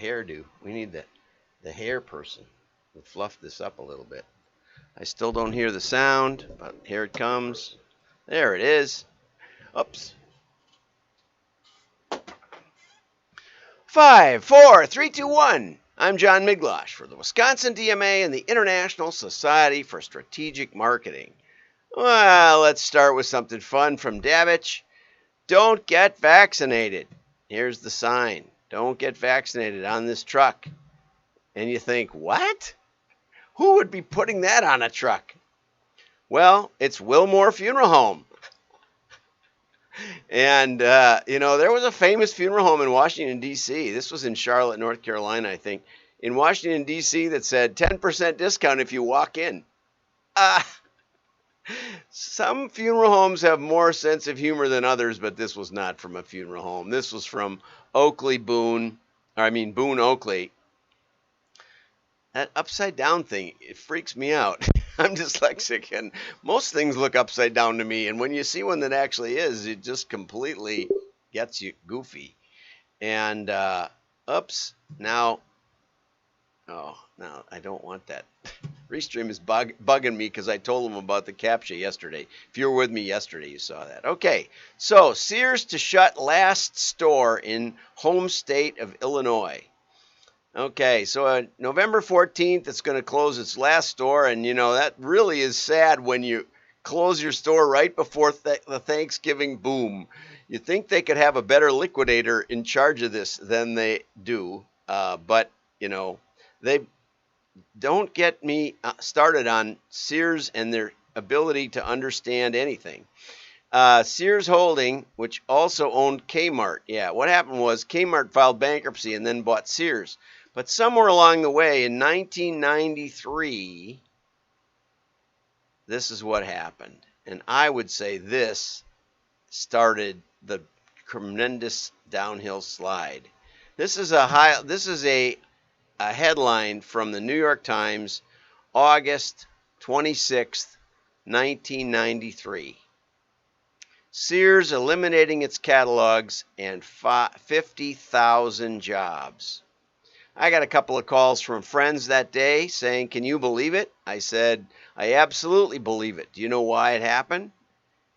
hairdo. We need the hair person to fluff this up a little bit. I still don't hear the sound, but here it comes. There it is. Oops. 5, 4, 3, 2, 1. I'm John Miglosh for the Wisconsin DMA and the International Society for Strategic Marketing. Well, let's start with something fun from Dabbich. Don't get vaccinated. Here's the sign. Don't get vaccinated on this truck. And you think, what? Who would be putting that on a truck? Well, it's Wilmore Funeral Home. And, there was a famous funeral home in Washington, D.C. This was in Charlotte, North Carolina, I think. In Washington, D.C. that said 10% discount if you walk in. Some funeral homes have more sense of humor than others, but this was not from a funeral home. This was from Boone Oakley. That upside down thing, it freaks me out. I'm dyslexic, and most things look upside down to me. And when you see one that actually is, it just completely gets you goofy. And, now I don't want that. Restream is bugging me because I told them about the CAPTCHA yesterday. If you were with me yesterday, you saw that. Okay, so Sears to shut last store in home state of Illinois. Okay, so November 14th, it's going to close its last store, and that really is sad when you close your store right before the Thanksgiving boom. You think they could have a better liquidator in charge of this than they do, but they don't get me started on Sears and their ability to understand anything. Sears Holding, which also owned Kmart. Yeah, what happened was Kmart filed bankruptcy and then bought Sears. But somewhere along the way in 1993, this is what happened. And I would say this started the tremendous downhill slide. This is a headline from the New York Times, August 26th, 1993. Sears eliminating its catalogs and 50,000 jobs. I got a couple of calls from friends that day saying, can you believe it? I said, I absolutely believe it. Do you know why it happened?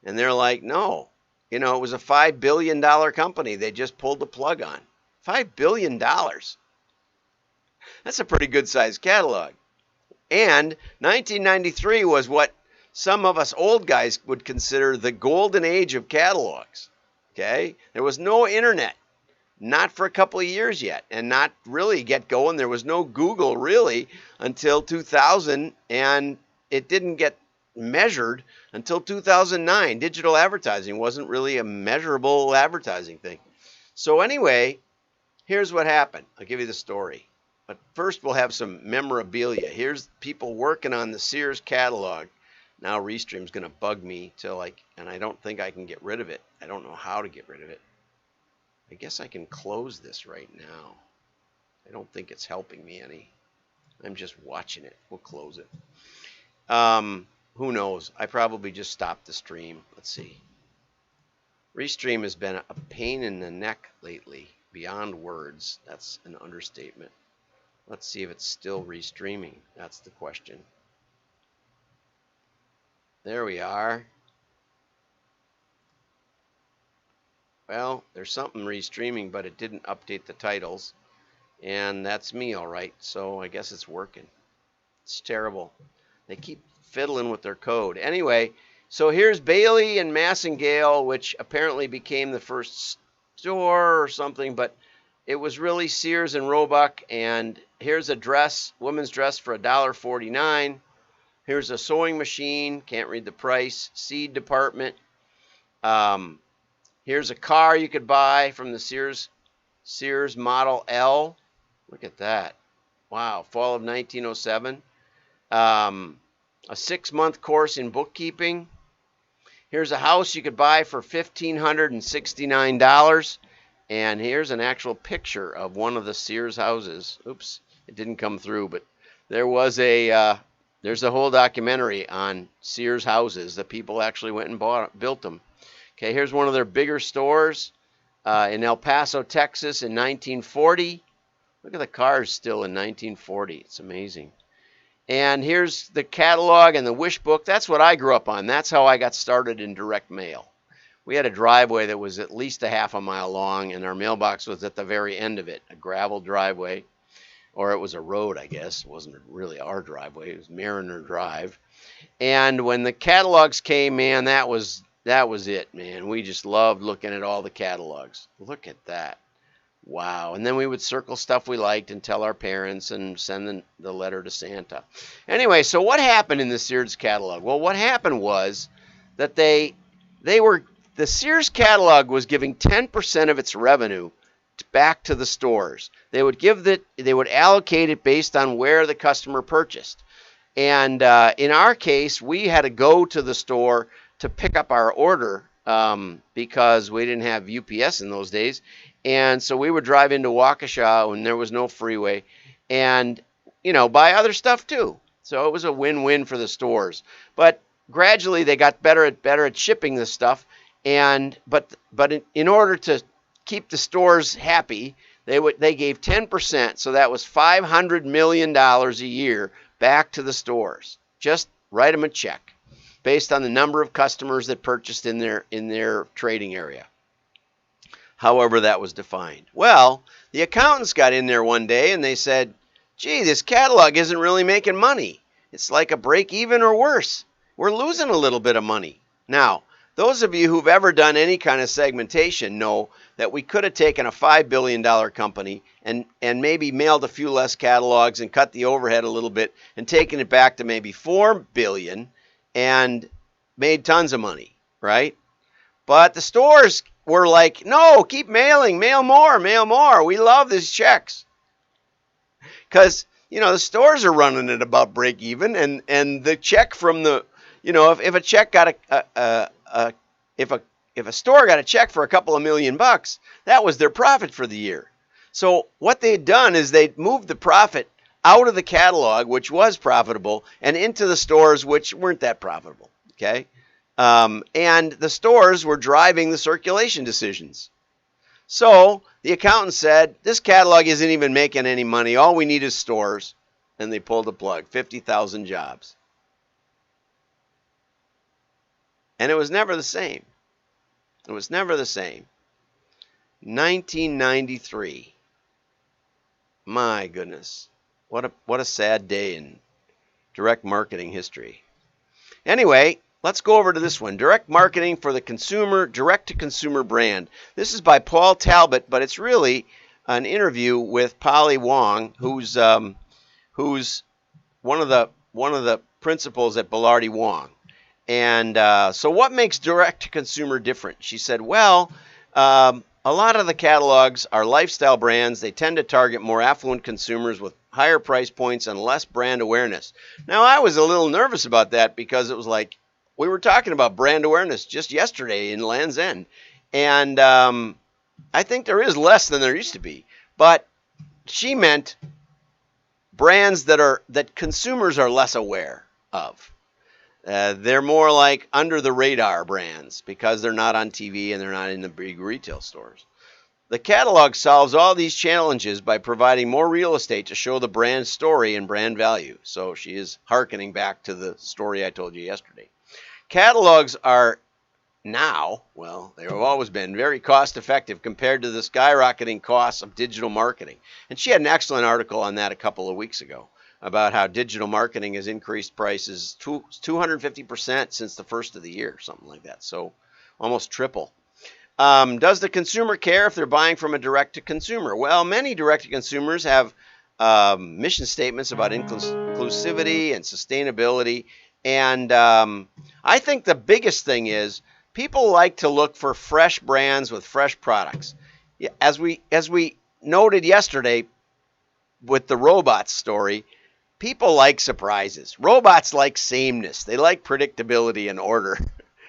And they're like, no. It was a $5 billion company they just pulled the plug on. $5 billion. That's a pretty good sized catalog. And 1993 was what some of us old guys would consider the golden age of catalogs. Okay? There was no internet. Not for a couple of years yet, and not really get going. There was no Google really until 2000, and it didn't get measured until 2009. Digital advertising wasn't really a measurable advertising thing. So anyway, here's what happened. I'll give you the story. But first we'll have some memorabilia. Here's people working on the Sears catalog. Now Restream's going to bug me and I don't think I can get rid of it. I don't know how to get rid of it. I guess I can close this right now. I don't think it's helping me any. I'm just watching it. We'll close it. Who knows? I probably just stopped the stream. Let's see. Restream has been a pain in the neck lately, beyond words. That's an understatement. Let's see if it's still restreaming. That's the question. There we are. Well, there's something restreaming, but it didn't update the titles. And that's me, all right. So I guess it's working. It's terrible. They keep fiddling with their code. Anyway, so here's Bailey and Massengale, which apparently became the first store or something, but it was really Sears and Roebuck. And here's a dress, women's dress for $1.49. Here's a sewing machine. Can't read the price. Seed department. Here's a car you could buy from the Sears Model L. Look at that. Wow, fall of 1907. A 6-month course in bookkeeping. Here's a house you could buy for $1,569. And here's an actual picture of one of the Sears houses. Oops, it didn't come through, but there was there's a whole documentary on Sears houses. The people actually went and built them. Okay, here's one of their bigger stores in El Paso, Texas in 1940. Look at the cars still in 1940. It's amazing. And here's the catalog and the wish book. That's what I grew up on. That's how I got started in direct mail. We had a driveway that was at least a half a mile long, and our mailbox was at the very end of it, a gravel driveway. Or it was a road, I guess. It wasn't really our driveway. It was Mariner Drive. And when the catalogs came, man, that was it, man. We just loved looking at all the catalogs. Look at that. Wow. And then we would circle stuff we liked and tell our parents and send the letter to Santa. Anyway, so what happened in the Sears catalog? Well, what happened was that the Sears catalog was giving 10% of its revenue back to the stores. They would allocate it based on where the customer purchased. And in our case, we had to go to the store to pick up our order because we didn't have UPS in those days. And so we would drive into Waukesha when there was no freeway and, buy other stuff too. So it was a win-win for the stores. But gradually they got better at shipping this stuff. But in order to keep the stores happy, they gave 10%. So that was $500 million a year back to the stores. Just write them a check based on the number of customers that purchased in their trading area. However that was defined. Well, the accountants got in there one day and they said, gee, this catalog isn't really making money. It's like a break even or worse. We're losing a little bit of money. Now, those of you who've ever done any kind of segmentation know that we could have taken a $5 billion company and maybe mailed a few less catalogs and cut the overhead a little bit and taken it back to maybe $4 billion and made tons of money, right? But the stores were like, no, keep mailing, mail more. We love these checks. Because, the stores are running at about break even and the check from the, if a check got if a store got a check for a couple of $1 million, that was their profit for the year. So what they'd done is they'd moved the profit out of the catalog, which was profitable, and into the stores, which weren't that profitable. Okay. And the stores were driving the circulation decisions. So the accountant said, this catalog isn't even making any money. All we need is stores. And they pulled the plug, 50,000 jobs. And it was never the same. It was never the same. 1993. My goodness. What a sad day in direct marketing history. Anyway, let's go over to this one. Direct marketing for the consumer, direct-to-consumer brand. This is by Paul Talbot, but it's really an interview with PollyWong, who's one of the principals at Belardi Wong. And so what makes direct-to-consumer different? She said, well, a lot of the catalogs are lifestyle brands. They tend to target more affluent consumers with higher price points and less brand awareness. Now, I was a little nervous about that because it was like, we were talking about brand awareness just yesterday in Land's End. And I think there is less than there used to be. But she meant brands that consumers are less aware of. They're more like under the radar brands because they're not on TV and they're not in the big retail stores. The catalog solves all these challenges by providing more real estate to show the brand story and brand value. So she is hearkening back to the story I told you yesterday. Catalogs are now, well, they have always been very cost effective compared to the skyrocketing costs of digital marketing. And she had an excellent article on that a couple of weeks ago about how digital marketing has increased prices 250% since the first of the year, something like that. So almost triple. Does the consumer care if they're buying from a direct-to-consumer? Well, many direct-to-consumers have mission statements about inclusivity and sustainability. And I think the biggest thing is people like to look for fresh brands with fresh products. As we noted yesterday with the robots story, people like surprises. Robots like sameness. They like predictability and order.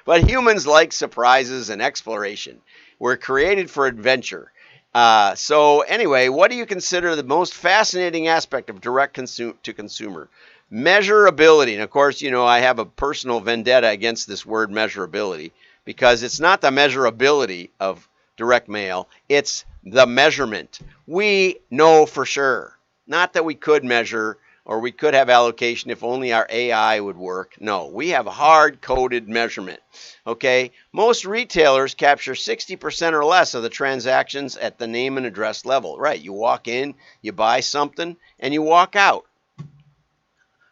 But humans like surprises and exploration. We're created for adventure. So anyway, what do you consider the most fascinating aspect of direct-to-consumer? Measurability. And of course, I have a personal vendetta against this word measurability because it's not the measurability of direct mail. It's the measurement. We know for sure. Not that we could measure or we could have allocation if only our AI would work. No, we have hard-coded measurement. Okay, most retailers capture 60% or less of the transactions at the name and address level. Right, you walk in, you buy something, and you walk out.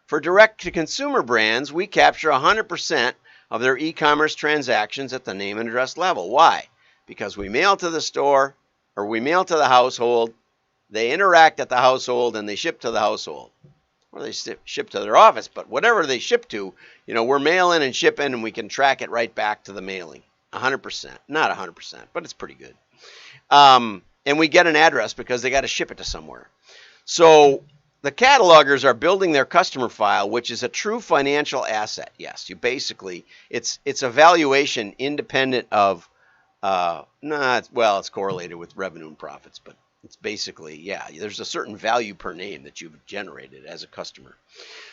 For direct-to-consumer brands, we capture 100% of their e-commerce transactions at the name and address level. Why? Because we mail to the store or we mail to the household, they interact at the household, and they ship to the household. Or they ship to their office, but whatever they ship to, we're mailing and shipping, and we can track it right back to the mailing. 100%. Not 100%, but it's pretty good. And we get an address because they got to ship it to somewhere. So the catalogers are building their customer file, which is a true financial asset. Yes, you basically, it's a valuation independent of, it's correlated with revenue and profits, but it's basically, yeah, there's a certain value per name that you've generated as a customer.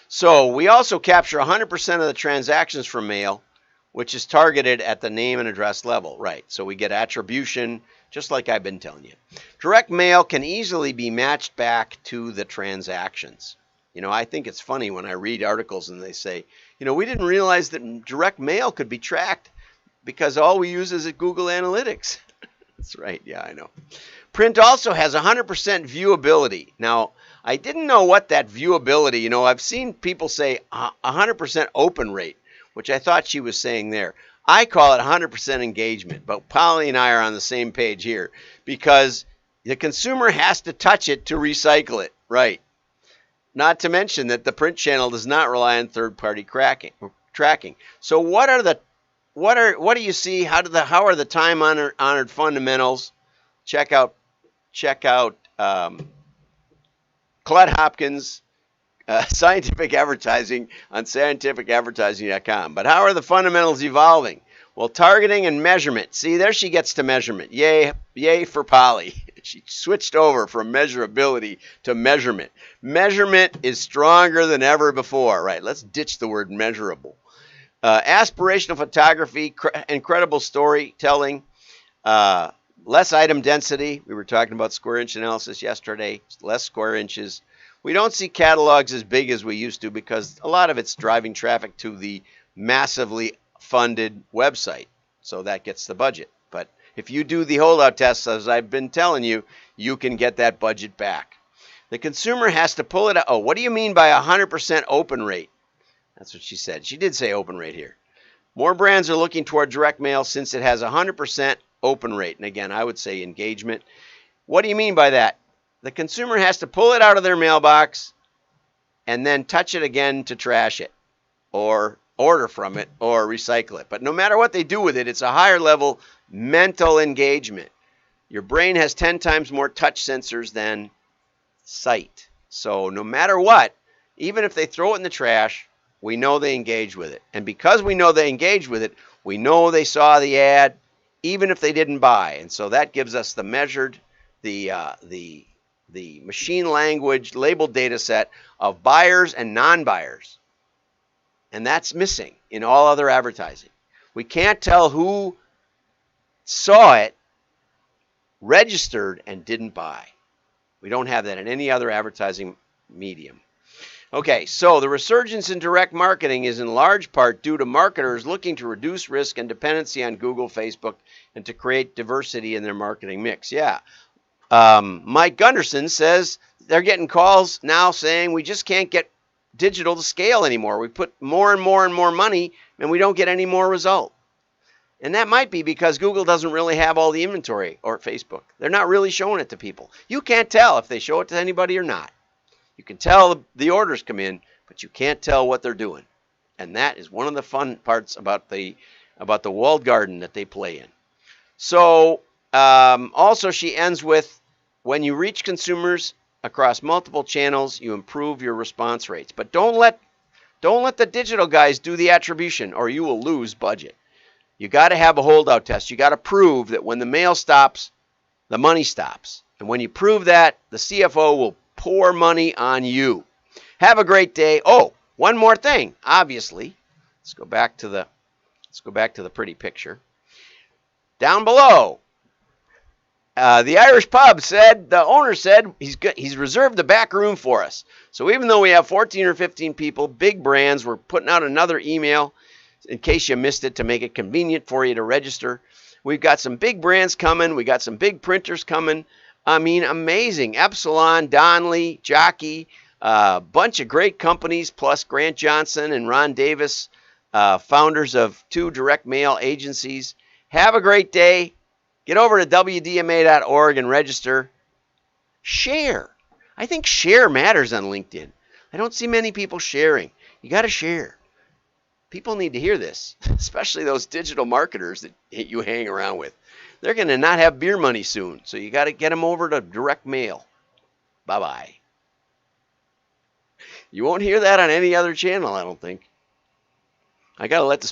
So we also capture 100% of the transactions from mail, which is targeted at the name and address level. Right, so we get attribution, just like I've been telling you. Direct mail can easily be matched back to the transactions. I think it's funny when I read articles and they say, we didn't realize that direct mail could be tracked because all we use is Google Analytics. That's right, yeah, I know. Print also has 100% viewability. Now, I didn't know what that viewability, I've seen people say 100% open rate, which I thought she was saying there. I call it 100% engagement, but Polly and I are on the same page here because the consumer has to touch it to recycle it, right? Not to mention that the print channel does not rely on third-party tracking. So what do you see? How are the time-honored fundamentals? Check out Claude Hopkins' scientific advertising on scientificadvertising.com. But how are the fundamentals evolving? Well, targeting and measurement. See, there she gets to measurement. Yay for Polly. She switched over from measurability to measurement. Measurement is stronger than ever before. Right, let's ditch the word measurable. Aspirational photography, incredible storytelling, less item density. We were talking about square inch analysis yesterday, less square inches. We don't see catalogs as big as we used to because a lot of it's driving traffic to the massively funded website. So that gets the budget. But if you do the holdout tests, as I've been telling you, you can get that budget back. The consumer has to pull it out. Oh, what do you mean by 100% open rate? That's what she said. She did say open rate here. More brands are looking toward direct mail since it has 100% open rate. And again, I would say engagement. What do you mean by that? The consumer has to pull it out of their mailbox and then touch it again to trash it or order from it or recycle it. But no matter what they do with it, it's a higher level mental engagement. Your brain has 10 times more touch sensors than sight. So no matter what, even if they throw it in the trash, we know they engage with it. And because we know they engage with it, we know they saw the ad, even if they didn't buy. And so that gives us the measured, the machine language labeled data set of buyers and non-buyers. And that's missing in all other advertising. We can't tell who saw it, registered, and didn't buy. We don't have that in any other advertising medium. Okay, so the resurgence in direct marketing is in large part due to marketers looking to reduce risk and dependency on Google, Facebook, and to create diversity in their marketing mix. Yeah. Mike Gunderson says they're getting calls now saying we just can't get digital to scale anymore. We put more and more and more money, and we don't get any more result. And that might be because Google doesn't really have all the inventory, or Facebook. They're not really showing it to people. You can't tell if they show it to anybody or not. You can tell the orders come in, but you can't tell what they're doing. And that is one of the fun parts about the walled garden that they play in. So also she ends with, when you reach consumers across multiple channels, you improve your response rates. But don't let the digital guys do the attribution or you will lose budget. You got to have a holdout test. You got to prove that when the mail stops, the money stops. And when you prove that, the CFO will pour money on you. Have a great day. Oh, one more thing. Obviously, let's go back to the pretty picture. Down below, The Irish pub said, the owner said, he's reserved the back room for us. So even though we have 14 or 15 people, big brands, we're putting out another email in case you missed it to make it convenient for you to register. We've got some big brands coming. We got some big printers coming. I mean, amazing. Epsilon, Donnelly, Jockey, a bunch of great companies, plus Grant Johnson and Ron Davis, founders of 2 direct mail agencies. Have a great day. Get over to WDMA.org and register. Share. I think share matters on LinkedIn. I don't see many people sharing. You got to share. People need to hear this, especially those digital marketers that you hang around with. They're going to not have beer money soon, so you got to get them over to direct mail. Bye-bye. You won't hear that on any other channel, I don't think. I got to let the